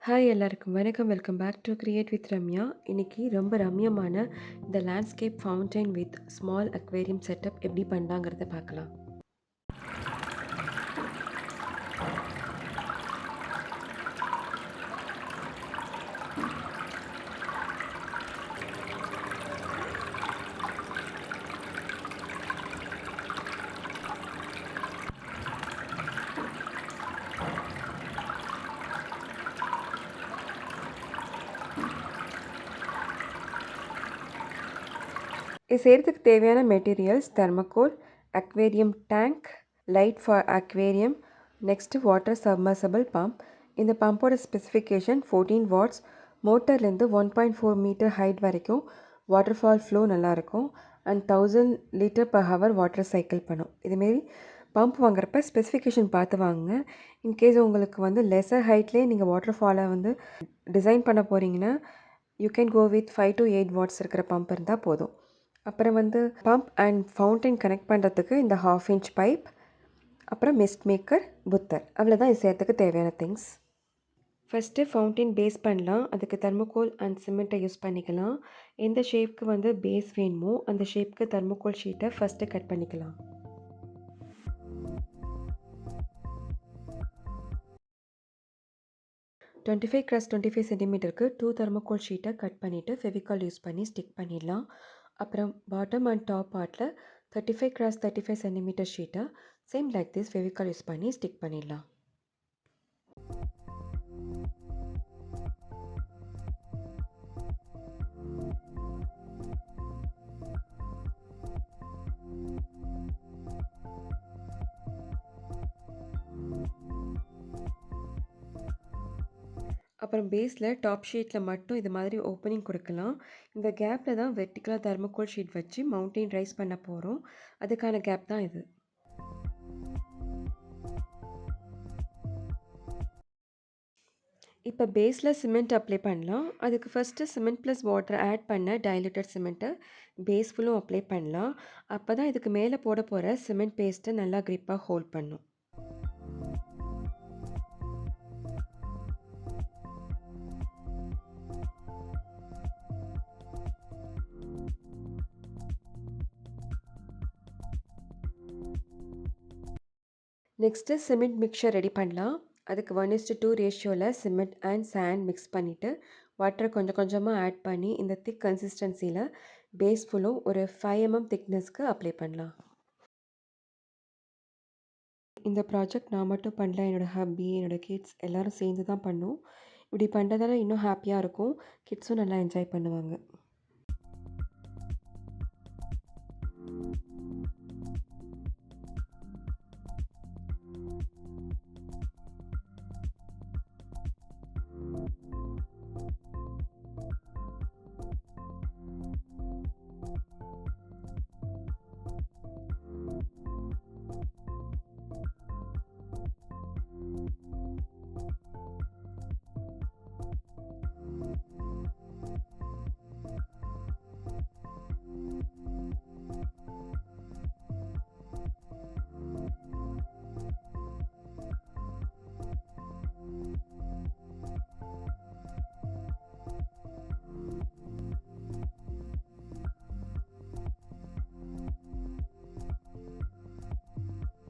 Hi எல்லாருக்கும் வணக்கம். Welcome back to create with Ramya. இன்னைக்கு ரொம்ப ரம்யமான இந்த landscape fountain with small aquarium setup எப்படி பண்ணலாங்கிறத பார்க்கலாம். இது செய்கிறதுக்கு தேவையான materials thermocol, aquarium tank, light for aquarium, next water submersible pump. இந்த பம்போட ஸ்பெசிஃபிகேஷன் 14 வாட்ஸ். மோட்டர்லேருந்து 1.4 மீட்டர் ஹைட் வரைக்கும் வாட்டர்ஃபால் ஃப்ளோ நல்லாயிருக்கும் and 1000 litre per hour water cycle பண்ணும். இதுமாரி பம்ப் வாங்குறப்ப ஸ்பெசிஃபிகேஷன் பார்த்து வாங்குங்க. இன்கேஸ் உங்களுக்கு லெஸர் ஹைட்லேயே நீங்கள் வாட்டர்ஃபாலை டிசைன் பண்ண போகிறீங்கன்னா you can go with 5 to 8 watts இருக்கிற பம்ப் இருந்தால் போதும். அப்புறம் பம்ப் அண்ட் ஃபவுண்டைன் கனெக்ட் பண்ணுறதுக்கு இந்த 1/2 inch பைப், அப்புறம் மிஸ்ட் மேக்கர், புத்தர், அவ்வளோதான் இது செய்கிறதுக்கு தேவையான திங்ஸ். ஃபஸ்ட்டு ஃபவுண்டைன் பேஸ் பண்ணலாம். அதுக்கு தெர்மோகோல் அண்ட் சிமெண்ட்டை யூஸ் பண்ணிக்கலாம். எந்த ஷேப்க்கு பேஸ் வேணுமோ அந்த ஷேப்க்கு தெர்மோகோல் ஷீட்டை ஃபஸ்ட்டு கட் பண்ணிக்கலாம். டுவெண்ட்டி 25 சென்டிமீட்டருக்கு 2 தெர்மோகோல் ஷீட்டை கட் பண்ணிவிட்டு ஃபெவிகால் யூஸ் பண்ணி ஸ்டிக் பண்ணிடலாம். அப்புறம் பாட்டம் அண்ட் டாப் பார்ட்டில் 35 x 35 சென்டிமீட்டர் ஷீட்டை same like this Fevicol use பண்ணி ஸ்டிக் பண்ணிடலாம். அப்புறம் பேஸில் டாப் ஷீட்டில் மட்டும் இது மாதிரி ஓப்பனிங் கொடுக்கலாம். இந்த கேப்பில் தான் வெர்டிக்கலாக தெர்மோகோல் ஷீட் வச்சு மவுண்டைன் ரைஸ் பண்ண போகிறோம். அதுக்கான கேப் தான் இது. இப்போ பேஸில் சிமெண்ட் அப்ளை பண்ணலாம். அதுக்கு first cement plus water add பண்ண டைலூட்டட் சிமெண்ட்டை பேஸ் ஃபுல்லும் அப்ளை பண்ணலாம். அப்போ தான் இதுக்கு மேலே போட போகிற சிமெண்ட் பேஸ்ட்டை நல்லா க்ரிப்பாக ஹோல்ட் பண்ணும். நெக்ஸ்ட்டு சிமெண்ட் மிக்சர் ரெடி பண்ணலாம். அதுக்கு 1:2 ரேஷியோவில் சிமெண்ட் அண்ட் சாண்ட் மிக்ஸ் பண்ணிவிட்டு வாட்டரை கொஞ்சம் கொஞ்சமாக ஆட் பண்ணி இந்த திக் கன்சிஸ்டன்சியில் பேஸ் ஃபுல்லும் ஒரு 5 mm திக்னஸ்க்கு அப்ளை பண்ணலாம். இந்த ப்ராஜெக்ட் நான் மட்டும் பண்ணல, என்னோடய ஹப்பி, என்னோடய கிட்ஸ் எல்லோரும் சேர்ந்து தான் பண்ணோம். இப்படி பண்ணுறதால இன்னும் ஹாப்பியாக இருக்கும். கிட்ஸும் நல்லா என்ஜாய் பண்ணுவாங்க.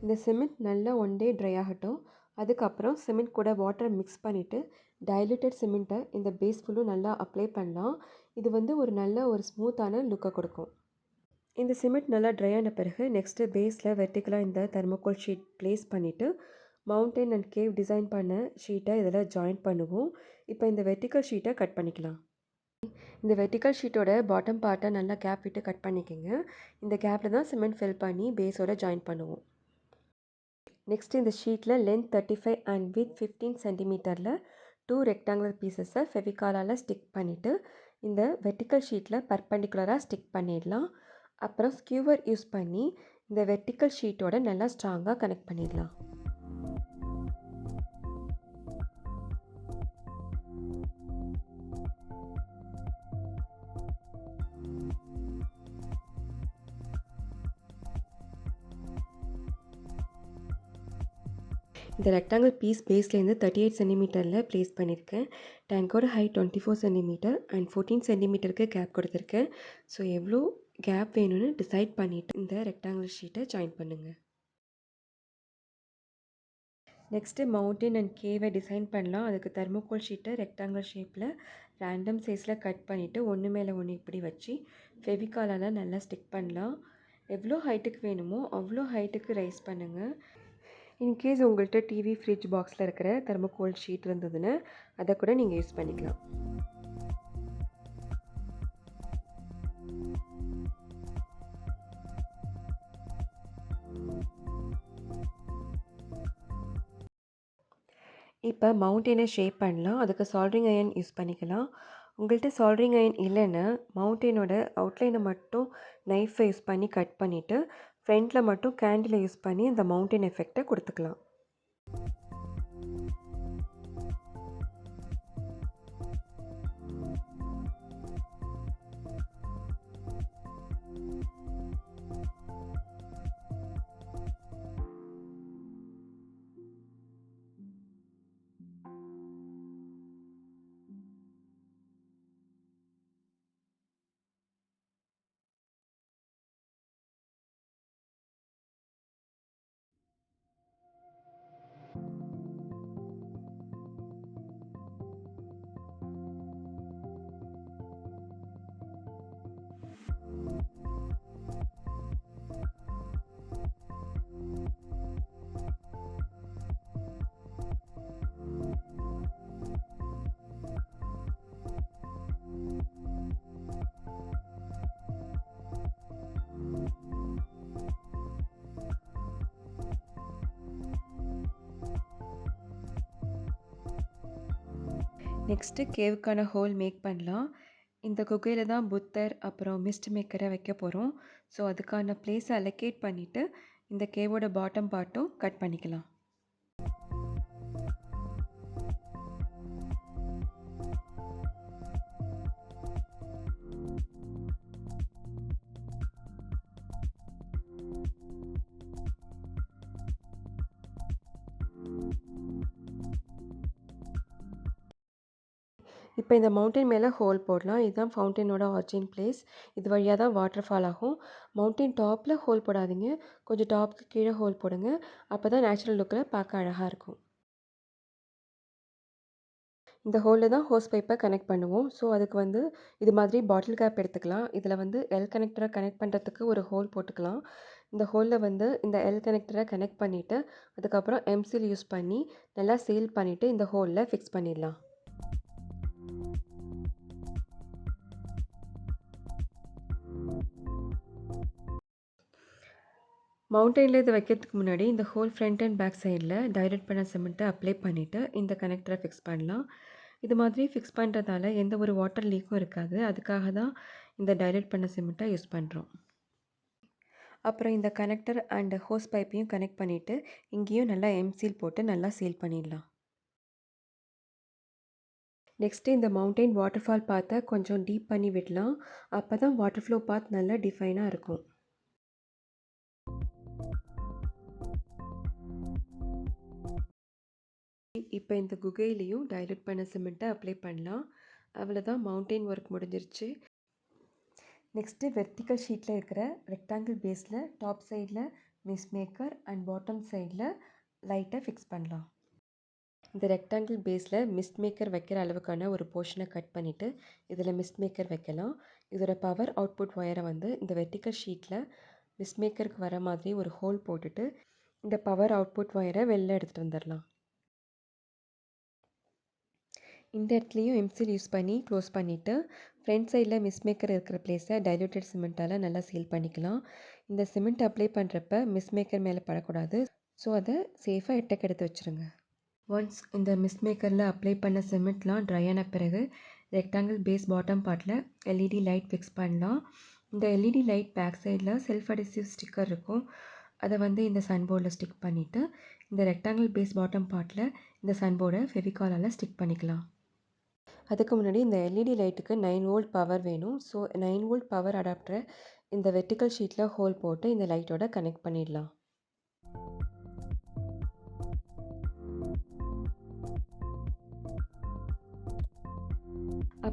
இந்த சிமெண்ட் நல்லா 1 day ட்ரை ஆகட்டும். அதுக்கப்புறம் சிமெண்ட் கூட வாட்டரை மிக்ஸ் பண்ணிவிட்டு டைலூட்டட் சிமெண்ட்டை இந்த பேஸ் ஃபுல்லும் நல்லா அப்ளை பண்ணலாம். இது ஒரு ஸ்மூத்தான லுக்கை கொடுக்கும். இந்த சிமெண்ட் நல்லா ட்ரை ஆன பிறகு நெக்ஸ்ட்டு பேஸில் வெர்டிக்கலாக இந்த தெர்மோகோல் ஷீட் ப்ளேஸ் பண்ணிவிட்டு மவுண்டைன் அண்ட் கேவ் டிசைன் பண்ண ஷீட்டை இதில் ஜாயின் பண்ணுவோம். இப்போ இந்த வெர்டிக்கல் ஷீட்டை கட் பண்ணிக்கலாம். இந்த வெர்டிக்கல் ஷீட்டோட பாட்டம் பார்ட்டை நல்லா கேப் விட்டு கட் பண்ணிக்கோங்க. இந்த கேப்பில் தான் சிமெண்ட் ஃபில் பண்ணி பேஸோட ஜாயின் பண்ணுவோம். நெக்ஸ்ட் இந்த ஷீட்டில் லென்த் 35 அண்ட் வித் 15 சென்டிமீட்டரில் 2 ரெக்டாங்குலர் பீசஸை ஃபெவிகாலால் ஸ்டிக் பண்ணிவிட்டு இந்த வெர்டிக்கல் ஷீட்டில் பர்பெண்டிகுலராக ஸ்டிக் பண்ணிடலாம். அப்புறம் ஸ்கியூவர் யூஸ் பண்ணி இந்த வெர்டிக்கல் ஷீட்டோட நல்லா ஸ்ட்ராங்காக கனெக்ட் பண்ணிடலாம். இந்த ரெக்டாங்கிள் பீஸ் பேஸ்லேருந்து 38 சென்டிமீட்டரில் ப்ளேஸ் பண்ணியிருக்கேன். டேங்கோட ஹைட் 24 சென்டிமீட்டர் அண்ட் 14 சென்டிமீட்டருக்கு கேப் கொடுத்துருக்கேன். ஸோ எவ்வளோ கேப் வேணும்னு டிசைட் பண்ணிவிட்டு இந்த ரெக்டாங்கிள் ஷீட்டை ஜாயின் பண்ணுங்கள். நெக்ஸ்ட்டு மவுண்டன் அண்ட் கேவை டிசைன் பண்ணலாம். அதுக்கு தெர்மோகோல் ஷீட்டை ரெக்டாங்கிள் ஷேப்பில் ரேண்டம் சைஸில் கட் பண்ணிவிட்டு ஒன்று மேலே ஒன்று இப்படி வச்சு ஃபெவிகாலால் நல்லா ஸ்டிக் பண்ணலாம். எவ்வளோ ஹைட்டுக்கு வேணுமோ அவ்வளோ ஹைட்டுக்கு ரைஸ் பண்ணுங்கள். இன்கேஸ் உங்கள்கிட்ட டிவி ஃப்ரிட்ஜ் பாக்ஸில் இருக்கிற தெர்மோகோல் ஷீட் இருந்ததுன்னா அதை கூட நீங்கள் யூஸ் பண்ணிக்கலாம். இப்போ மவுண்டனை ஷேப் பண்ணலாம். அதுக்கு சால்டரிங் அயன் யூஸ் பண்ணிக்கலாம். உங்கள்கிட்ட சால்டரிங் அயன் இல்லைன்னா மவுண்டனோட அவுட்லைனை மட்டும் நைஃபை யூஸ் பண்ணி கட் பண்ணிவிட்டு ஃப்ரண்ட்டில் மட்டும் கேண்டிலை யூஸ் பண்ணி இந்த மவுண்டன் எஃபெக்டை கொடுத்துக்கலாம். நெக்ஸ்ட்டு கேவுக்கான ஹோல் மேக் பண்ணலாம். இந்த குகையில் தான் புத்தர் அப்புறம் மிஸ்ட் மேக்கரை வைக்க போகிறோம். ஸோ அதுக்கான பிளேஸை அலோகேட் பண்ணிவிட்டு இந்த கேவோட பாட்டம் பார்ட்டும் கட் பண்ணிக்கலாம். இப்போ இந்த மவுண்டன் மேலே ஹோல் போடலாம். இதுதான் ஃபவுண்டனோட ஆரிஜின் பிளேஸ். இது வழியாக தான் வாட்டர் ஃபால் ஆகும். மவுண்டன் டாப்பில் ஹோல் போடாதீங்க, கொஞ்சம் டாப்புக்கு கீழே ஹோல் போடுங்க. அப்போ தான் நேச்சுரல் லுக்கில் பார்க்க அழகாக இருக்கும். இந்த ஹோலில் தான் ஹோஸ் பைப்பை கனெக்ட் பண்ணுவோம். ஸோ அதுக்கு இது மாதிரி பாட்டில் கேப் எடுத்துக்கலாம். இதில் எல் கனெக்டரை கனெக்ட் பண்ணுறதுக்கு ஒரு ஹோல் போட்டுக்கலாம். இந்த ஹோலில் இந்த எல் கனெக்டரை கனெக்ட் பண்ணிவிட்டு அதுக்கப்புறம் எம்சில் யூஸ் பண்ணி நல்லா சீல் பண்ணிவிட்டு இந்த ஹோலில் ஃபிக்ஸ் பண்ணிடலாம். மவுண்டனில் இதை வைக்கிறதுக்கு முன்னாடி இந்த ஹோல் ஃப்ரண்ட் அண்ட் பேக் சைடில் டைலூட் பண்ண சிமெண்ட்டை அப்ளை பண்ணிவிட்டு இந்த கனெக்டரை ஃபிக்ஸ் பண்ணலாம். இது மாதிரி ஃபிக்ஸ் பண்ணுறதால எந்த ஒரு வாட்டர் லீக்கும் இருக்காது. அதுக்காக தான் இந்த டைலூட் பண்ண சிமெண்ட்டை யூஸ் பண்ணுறோம். அப்புறம் இந்த கனெக்டர் அண்ட் ஹோஸ் பைப்பையும் கனெக்ட் பண்ணிவிட்டு இங்கேயும் நல்லா எம்சீல் போட்டு நல்லா சீல் பண்ணிடலாம். நெக்ஸ்ட்டு இந்த மவுண்டன் வாட்டர்ஃபால் பாத்தை கொஞ்சம் டீப் பண்ணி விடலாம். அப்போ தான் வாட்டர் ஃப்ளோ பாத் நல்லா டிஃபைனாக இருக்கும். இப்போ இந்த குகையிலையும் டைலூட் பண்ண சிமெண்ட்டை அப்ளை பண்ணலாம். அவ்வளோதான், மவுண்டன் ஒர்க் முடிஞ்சிருச்சு. நெக்ஸ்ட்டு வெர்டிக்கல் ஷீட்டில் இருக்கிற ரெக்டாங்கிள் பேஸில் டாப் சைடில் மிஸ்ட் மேக்கர் அண்ட் பாட்டம் சைடில் லைட்டை ஃபிக்ஸ் பண்ணலாம். இந்த ரெக்டாங்கிள் பேஸில் மிஸ்ட் மேக்கர் வைக்கிற அளவுக்கான ஒரு போர்ஷனை கட் பண்ணிவிட்டு இதில் மிஸ்ட் மேக்கர் வைக்கலாம். இதோட பவர் அவுட்புட் ஒயரை இந்த வெர்டிக்கல் ஷீட்டில் மிஸ்ட் மேக்கருக்கு வர மாதிரி ஒரு ஹோல் போட்டுட்டு இந்த பவர் அவுட்புட் ஒயரை வெளில எடுத்துகிட்டு வந்துடலாம். இந்த இடத்துலையும் எம்சில் யூஸ் பண்ணி க்ளோஸ் பண்ணிவிட்டு ஃப்ரண்ட் சைடில் மிஸ்ட் மேக்கர் இருக்கிற பிளேஸை டைலூட்டட் சிமெண்ட்டால் நல்லா சீல் பண்ணிக்கலாம். இந்த சிமெண்ட் அப்ளை பண்ணுறப்ப மிஸ்ட் மேக்கர் மேலே படக்கூடாது. ஸோ அதை சேஃபாக எட்டக்கு எடுத்து வச்சுருங்க. ஒன்ஸ் இந்த மிஸ்ட் மேக்கரில் அப்ளை பண்ண சிமெண்ட்லாம் ட்ரை ஆன பிறகு ரெக்டாங்கிள் பேஸ் பாட்டம் பார்ட்டில் எல்இடி லைட் ஃபிக்ஸ் பண்ணலாம். இந்த எல்இடி லைட் பேக் சைடில் செல்ஃப் அடிசிவ் ஸ்டிக்கர் இருக்கும். அதை இந்த சன்போர்டில் ஸ்டிக் பண்ணிவிட்டு இந்த ரெக்டாங்கிள் பேஸ் பாட்டம் பார்ட்டில் இந்த சன்போர்டை ஃபெவிகாலால் ஸ்டிக் பண்ணிக்கலாம். அதுக்கு முன்னாடி இந்த எல்இடி லைட்டுக்கு 9 வோல்ட் பவர் வேணும். ஸோ 9 வோல்ட் பவர் அடாப்டரை இந்த வெர்டிக்கல் ஷீட்டில் ஹோல் போட்டு இந்த லைட்டோட கனெக்ட் பண்ணிடலாம்.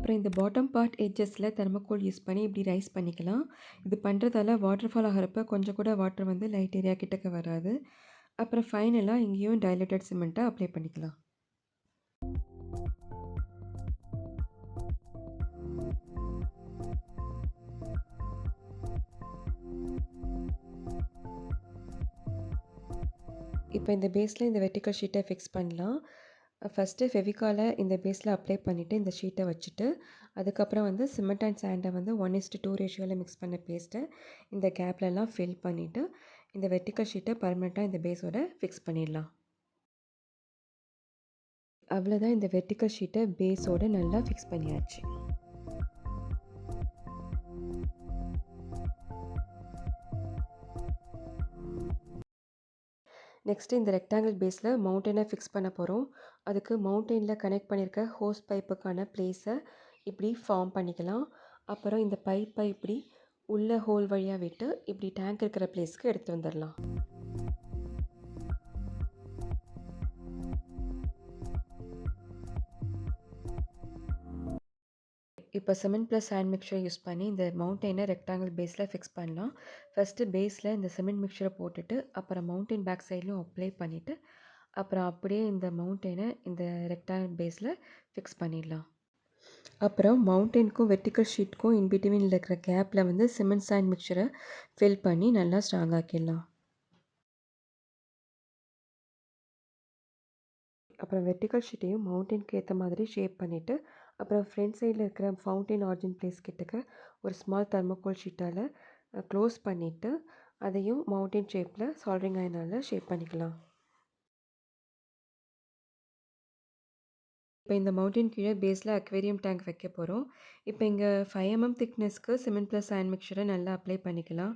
அப்புறம் இந்த பாட்டம் பார்ட் எட்ஜஸில் தெர்மோகோல் யூஸ் பண்ணி இப்படி ரைஸ் பண்ணிக்கலாம். இது பண்ணுறதால வாட்டர் ஃபால் ஆகிறப்ப கொஞ்சம் கூட வாட்டர் வந்து லைட் ஏரியா கிட்டக்க வராது. அப்புறம் ஃபைனலாக இங்கேயும் டைலூட்டட் சிமெண்ட்டை அப்ளை பண்ணிக்கலாம். இப்போ இந்த பேஸில் இந்த வெர்டிக்கல் ஷீட்டை ஃபிக்ஸ் பண்ணலாம். ஃபஸ்ட்டு ஃபெவிகாலை இந்த பேஸில் அப்ளை பண்ணிவிட்டு இந்த ஷீட்டை வச்சுட்டு, அதுக்கப்புறம் வந்து சிமெண்ட் அண்ட் சாண்டை வந்து 1:2 ரேஷியோவில் மிக்ஸ் பண்ண பேஸ்ட்டை இந்த கேப்லலாம் ஃபில் பண்ணிவிட்டு, இந்த வெர்டிக்கல் ஷீட்டை பர்மனெண்ட்டாக இந்த பேஸோட ஃபிக்ஸ் பண்ணிடலாம். அவ்வளோதான், இந்த வெர்டிக்கல் ஷீட்டை பேஸோடு நல்லா ஃபிக்ஸ் பண்ணியாச்சு. நெக்ஸ்ட்டு இந்த ரெக்டாங்கிள் பேஸில் மவுண்டெயினை ஃபிக்ஸ் பண்ண போகிறோம். அதுக்கு மவுண்டெயினில் கனெக்ட் பண்ணியிருக்க ஹோஸ் பைப்புக்கான ப்ளேஸை இப்படி ஃபார்ம் பண்ணிக்கலாம். அப்புறம் இந்த பைப்பை இப்படி உள்ள ஹோல் வழியாக விட்டு இப்படி டேங்க் இருக்கிற ப்ளேஸ்க்கு எடுத்து வந்துடலாம். இப்போ சிமெண்ட் ப்ளஸ் சாண்ட் மிக்சரை யூஸ் பண்ணி இந்த மவுண்டெயினை ரெக்டாங்கிள் பேஸில் ஃபிக்ஸ் பண்ணலாம். ஃபஸ்ட்டு பேஸில் இந்த சிமெண்ட் மிக்சரை போட்டுட்டு அப்புறம் மவுண்டெயின் பேக் சைட்லையும் அப்ளை பண்ணிவிட்டு அப்புறம் அப்படியே இந்த மவுண்டெயினை இந்த ரெக்டாங்கிள் பேஸில் ஃபிக்ஸ் பண்ணிடலாம். அப்புறம் மவுண்டெயினுக்கும் வெர்டிக்கல் ஷீட்டுக்கும் இன்பிட்வீனில் இருக்கிற கேப்பில் வந்து சிமெண்ட் சாண்ட் மிக்சரை ஃபில் பண்ணி நல்லா ஸ்ட்ராங் ஆக்கிடலாம். அப்புறம் வெர்டிக்கல் ஷீட்டையும் மவுண்டெயினுக்கு ஏற்ற மாதிரி ஷேப் பண்ணிவிட்டு அப்புறம் ஃப்ரண்ட் சைடில் இருக்கிற ஃபவுண்டைன் ஆரிஜின் பிளேஸ் கிட்டக்க ஒரு ஸ்மால் தெர்மோகோல் ஷீட்டால் க்ளோஸ் பண்ணிவிட்டு அதையும் மவுண்டெயின் ஷேப்பில் சால்டரிங் அயர்னால் ஷேப் பண்ணிக்கலாம். இப்போ இந்த மவுண்டெயின் கீழே பேஸில் அக்வேரியம் டேங்க் வைக்க போகிறோம். இப்போ இங்கே 5 mm திக்னஸ்க்கு சிமெண்ட் ப்ளஸ் சாண்ட் மிக்சரை நல்லா அப்ளை பண்ணிக்கலாம்.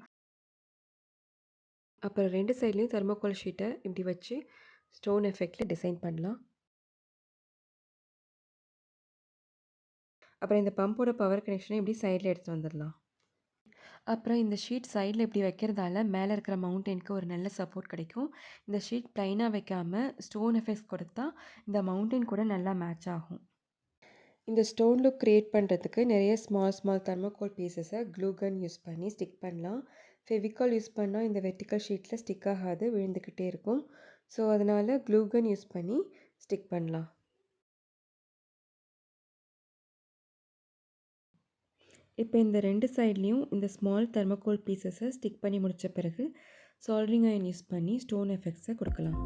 அப்புறம் 2 சைட்லேயும் தெர்மோகோல் ஷீட்டை இப்படி வச்சு ஸ்டோன் எஃபெக்டில் டிசைன் பண்ணலாம். அப்புறம் இந்த பம்போட பவர் கனெக்ஷனை இப்படி சைடில் எடுத்து வந்துடலாம். அப்புறம் இந்த ஷீட் சைடில் இப்படி வைக்கிறதால மேலே இருக்கிற மவுண்டெயினுக்கு ஒரு நல்ல சப்போர்ட் கிடைக்கும். இந்த ஷீட் ப்ளைனாக வைக்காமல் ஸ்டோன் எஃபெக்ட்ஸ் கொடுத்தா இந்த மவுண்டெயின் கூட நல்லா மேட்ச் ஆகும். இந்த ஸ்டோன் லுக் க்ரியேட் பண்ணுறதுக்கு நிறைய ஸ்மால் தெர்மோகோல் பீசஸை க்ளூ கன் யூஸ் பண்ணி ஸ்டிக் பண்ணலாம். ஃபெவிகால் யூஸ் பண்ணால் இந்த வெர்டிக்கல் ஷீட்டில் ஸ்டிக் ஆகாது, விழுந்துக்கிட்டே இருக்கும். ஸோ அதனால் க்ளூ கன் யூஸ் பண்ணி ஸ்டிக் பண்ணலாம். இப்போ இந்த 2 சைட்லேயும் இந்த ஸ்மால் தெர்மோகோல் பீசஸை ஸ்டிக் பண்ணி முடித்த பிறகு சால்டரிங் அயர்ன் யூஸ் பண்ணி ஸ்டோன் எஃபெக்ட்ஸை கொடுக்கலாம்.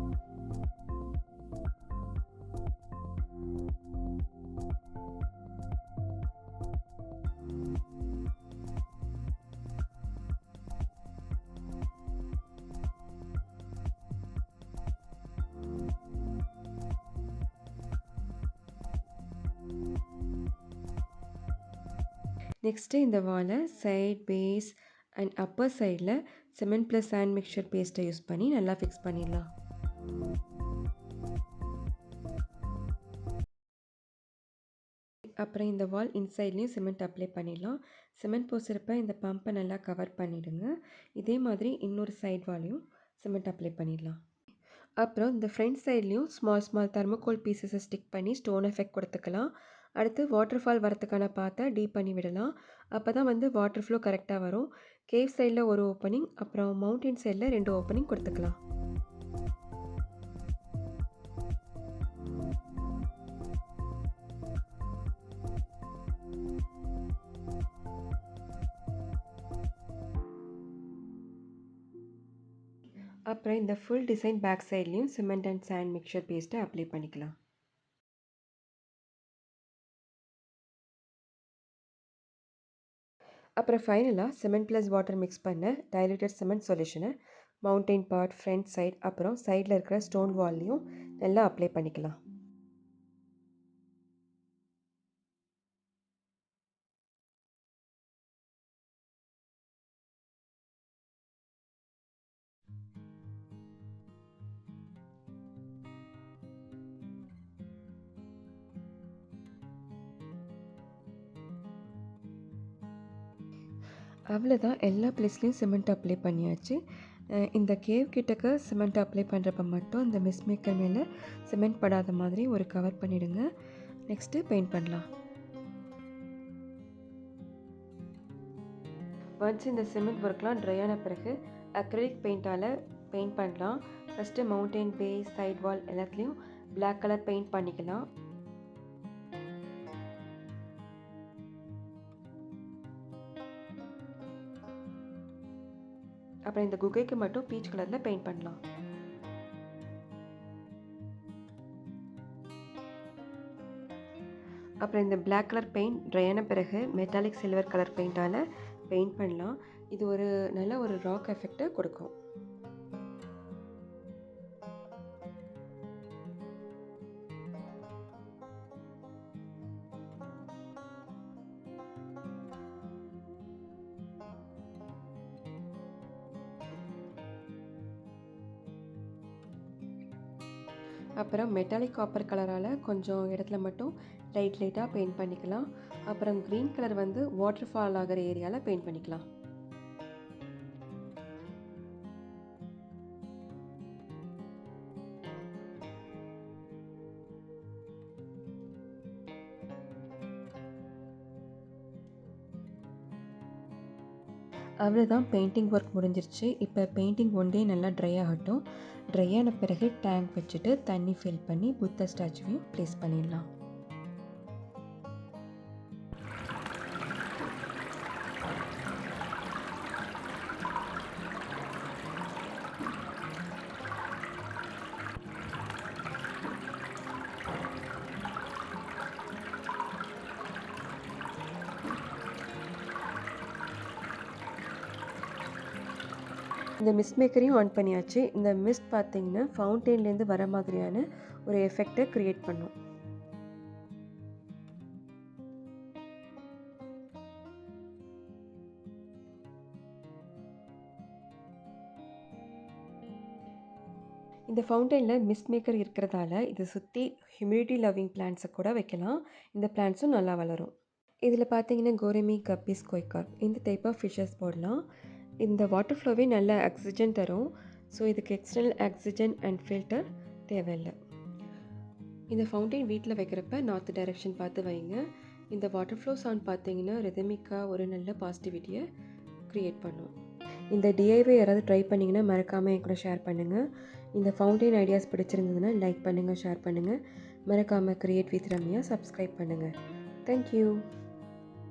நெக்ஸ்ட்டு இந்த வாலை சைட் பேஸ் அண்ட் அப்பர் சைடில் சிமெண்ட் ப்ளஸ் சாண்ட் மிக்சர் பேஸ்ட்டை யூஸ் பண்ணி நல்லா ஃபிக்ஸ் பண்ணிடலாம். அப்புறம் இந்த வால் இன்சைட்லேயும் சிமெண்ட் அப்ளை பண்ணிடலாம். சிமெண்ட் பூசுகிறப்ப இந்த பம்பை நல்லா கவர் பண்ணிவிடுங்க. இதே மாதிரி இன்னொரு சைட் வாலையும் சிமெண்ட் அப்ளை பண்ணிடலாம். அப்புறம் இந்த ஃப்ரண்ட் சைட்லேயும் ஸ்மால் தெர்மோகோல் பீசஸை ஸ்டிக் பண்ணி ஸ்டோன் எஃபெக்ட் கொடுத்துக்கலாம். அடுத்து வாட்டர் ஃபால் வரத்துக்கான பாத்தை டீப் பண்ணி விடலாம். அப்போ தான் வந்து வாட்டர் ஃப்ளோ கரெக்டாக வரும். கேவ் சைடில் ஒரு ஓப்பனிங், அப்புறம் மவுண்டன் சைடில் 2 ஓப்பனிங் கொடுத்துக்கலாம். அப்புறம் இந்த ஃபுல் டிசைன் பேக் சைட்லேயும் சிமெண்ட் அண்ட் சாண்ட் மிக்சர் பேஸ்ட்டை அப்ளை பண்ணிக்கலாம். அப்புறம் ஃபைனலாக சிமெண்ட் ப்ளஸ் வாட்டர் மிக்ஸ் பண்ண டைலூட்டட் சிமெண்ட் சொல்யூஷனை மவுண்டெயின் பார்ட், ஃப்ரண்ட் சைட், அப்புறம் சைடில் இருக்கிற ஸ்டோன் வால்லையும் நல்லா அப்ளை பண்ணிக்கலாம். அவ்வளோதான், எல்லா பிளேஸ்லேயும் சிமெண்ட் அப்ளை பண்ணியாச்சு. இந்த கேவ் கிட்டக்க சிமெண்ட் அப்ளை பண்ணுறப்ப மட்டும் இந்த மிஸ் மேக்கர் மேலே சிமெண்ட் படாத மாதிரி ஒரு கவர் பண்ணிவிடுங்க. நெக்ஸ்ட்டு பெயிண்ட் பண்ணலாம். ஒன்ஸ் இந்த சிமெண்ட் ஒர்க்லாம் ட்ரை ஆன பிறகு அக்ரிலிக் பெயிண்டால் பெயிண்ட் பண்ணலாம். First mountain base side wall எல்லாத்துலேயும் பிளாக் கலர் பெயிண்ட் பண்ணிக்கலாம். அப்புறம் இந்த குகைக்கு மட்டும் பீச் கலரில் பெயிண்ட் பண்ணலாம். அப்புறம் இந்த பிளாக் கலர் பெயிண்ட் ட்ரை ஆன பிறகு மெட்டாலிக் சில்வர் கலர் பெயிண்டால் பெயிண்ட் பண்ணலாம். இது ஒரு நல்ல ஒரு ராக் எஃபெக்டை கொடுக்கும். அப்புறம் மெட்டாலிக் காப்பர் கலரால் கொஞ்சம் இடத்துல மட்டும் லைட்டாக பெயிண்ட் பண்ணிக்கலாம். அப்புறம் க்ரீன் கலர் வந்து வாட்டர் ஃபால் ஆகிற ஏரியாவில் பெயிண்ட் பண்ணிக்கலாம். அவ்வளோதான், பெயிண்டிங் ஒர்க் முடிஞ்சிருச்சு. இப்போ பெயிண்டிங் ஒன் டே நல்லா ட்ரை ஆகட்டும். ட்ரை ஆன பிறகு டேங்க் வச்சுட்டு தண்ணி ஃபில் பண்ணி புத்த ஸ்டாச்சுவையும் ப்ளேஸ் பண்ணிடலாம். இந்த மிஸ்ட் மேக்கரையும் ஆன் பண்ணியாச்சு. இந்த மிஸ்ட் பார்த்தீங்கன்னா ஃபவுண்டெயின்லேருந்து வர மாதிரியான ஒரு எஃபெக்டை க்ரியேட் பண்ணும். இந்த ஃபவுண்டெயினில் மிஸ்ட் மேக்கர் இருக்கிறதால இதை சுற்றி ஹியூமிடிட்டி லவ்விங் பிளான்ட்ஸை கூட வைக்கலாம். இந்த பிளான்ட்ஸும் நல்லா வளரும். இதில் பார்த்தீங்கன்னா கோரமி, கப்பீஸ், கொய்கார் இந்த டைப் ஆஃப் ஃபிஷ்ஷஸ் போடலாம். இந்த வாட்டர் ஃப்ளோவே நல்ல ஆக்சிஜன் தரும். ஸோ இதுக்கு எக்ஸ்டர்னல் ஆக்சிஜன் அண்ட் ஃபில்டர் தேவையில்லை. இந்த ஃபவுண்டெயின் வீட்டில் வைக்கிறப்ப நார்த் டைரெக்ஷன் பார்த்து வைங்க. இந்த வாட்டர் ஃப்ளோ சவுண்ட் பார்த்தீங்கன்னா ரிதமிக்காக ஒரு நல்ல பாசிட்டிவிட்டியை க்ரியேட் பண்ணும். இந்த டிஐவை யாராவது ட்ரை பண்ணிங்கன்னா மறக்காமல் என் கூட ஷேர் பண்ணுங்கள். இந்த ஃபவுண்டெயின் ஐடியாஸ் பிடிச்சிருந்ததுன்னா லைக் பண்ணுங்கள், ஷேர் பண்ணுங்கள். மறக்காமல் கிரியேட் வித் ரம்யா சப்ஸ்கிரைப் பண்ணுங்கள். தேங்க்யூ.